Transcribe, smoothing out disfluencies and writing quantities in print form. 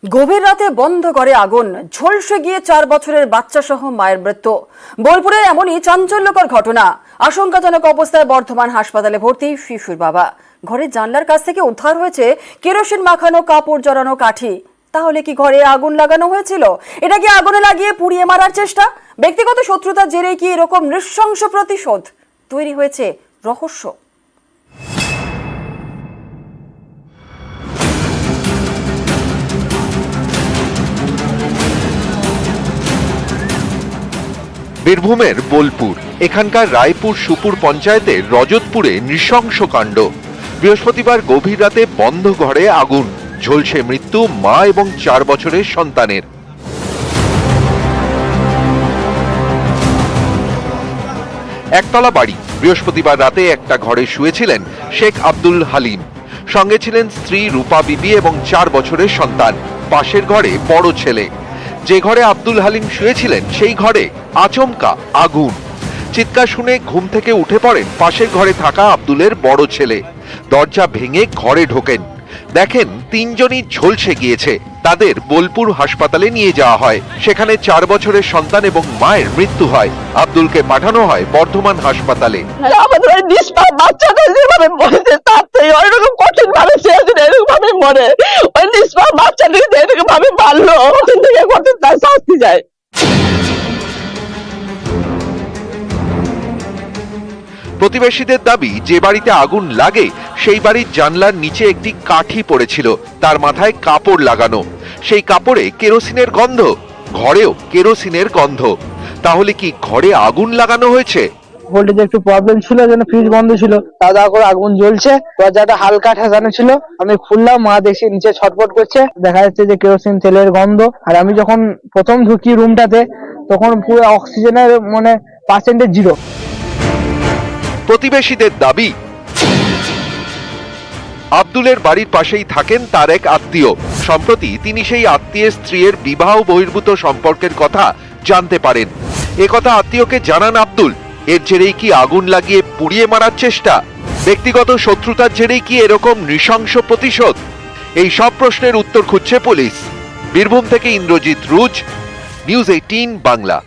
গভীর রাতে বন্ধ করে আগুন, ঝলসে গিয়ে 4 বছরের বাচ্চা সহ মায়ের মৃত্যু। বোলপুরে এমনই চাঞ্চল্যকর ঘটনা। আশঙ্কাজনক অবস্থায় বর্ধমান হাসপাতালে ভর্তি শিশুর বাবা। ঘরের জানলার কাছ থেকে উদ্ধার হয়েছে কেরোসিন মাখানো কাপড় জড়ানো কাঠি। তাহলে কি ঘরে আগুন লাগানো হয়েছিল? এটা কি আগুনে লাগিয়ে পুড়িয়ে মারার চেষ্টা? ব্যক্তিগত শত্রুতার জেরেই কি এরকম নৃশংস প্রতিশোধ? তৈরি হয়েছে রহস্য। বীরভূমের বোলপুর, এখানকার রায়পুর সুপুর পঞ্চায়েতের রজতপুরে নৃশংস কাণ্ড। বৃহস্পতিবার গভীর রাতে বন্ধ ঘরে আগুন, ঝলসে মৃত্যু মা এবং 4 বছরের সন্তানের। একতলা বাড়ি। বৃহস্পতিবার রাতে একটা ঘরে শুয়েছিলেন শেখ আব্দুল হালিম। সঙ্গে ছিলেন স্ত্রী রূপা বিবি এবং 4 বছরের সন্তান। পাশের ঘরে বড় ছেলে। যে ঘরে আব্দুল হালিম শুয়েছিলেন সেই ঘরে আচমকা আগুন। চিৎকার শুনে ঘুম থেকে উঠে পড়েন পাশের ঘরে থাকা আব্দুলের বড় ছেলে। দরজা ভেঙে ঘরে ঢোকেন, দেখেন 3 জনই ঝলসে গিয়েছে। তাদের বোলপুর হাসপাতালে নিয়ে যাওয়া হয়। সেখানে 4 বছরের সন্তান এবং মায়ের মৃত্যু হয়। আব্দুলকে পাঠানো হয় বর্ধমান হাসপাতালে। আমাদের ওই নিষ্পাপ বাচ্চাটা যেভাবে মরেছে তার থেকে ওইরকম কঠিন ভাবে চেয়েছিল, এরকম ভাবে মরে। ওই নিষ্পাপ বাচ্চাটাকে এরকম ভাবে মারলো, কঠিন থেকে কঠিন তার শাস্তি যায়। প্রতিবেশীদের দাবি, যে বাড়িতে আগুন লাগে সেই বাড়ির জানলার নিচে একটি কাঠি পড়েছিল, তার মাথায় কাপড় লাগানো। সেই কাপড়ে কেরোসিনের গন্ধ, ঘরেও কেরোসিনের গন্ধ। তাহলে কি ঘরে আগুন লাগানো হয়েছে? ভোল্টেজে একটু প্রবলেম ছিল, যেন ফ্রিজ বন্ধ ছিল, দাদা করে আগুন জ্বলছে, দরজাটা হালকা ঠেসানো ছিল। আমি খুললাম, মা দেখছি নিচে ছটফট করছে, দেখা যাচ্ছে যে কেরোসিন তেলের গন্ধ। আর আমি যখন প্রথম ঢুকি রুমটাতে তখন পুরো অক্সিজেনের পার্সেন্টেজ 0। প্রতিবেশীদের দাবি, আব্দুলের বাড়ির পাশেই থাকেন তার এক আত্মীয়। সম্প্রতি তিনি সেই আত্মীয়ের স্ত্রীর বিবাহ বহির্ভূত সম্পর্কের কথা জানতে পারেন। একথা আত্মীয়কে জানান আব্দুল। এর জেরেই কি আগুন লাগিয়ে পুড়িয়ে মারার চেষ্টা? ব্যক্তিগত শত্রুতার জেরেই কি এরকম নৃশংস প্রতিশোধ? এই সব প্রশ্নের উত্তর খুঁজছে পুলিশ। বীরভূম থেকে ইন্দ্রজিৎ রুজ, নিউজ 18 বাংলা।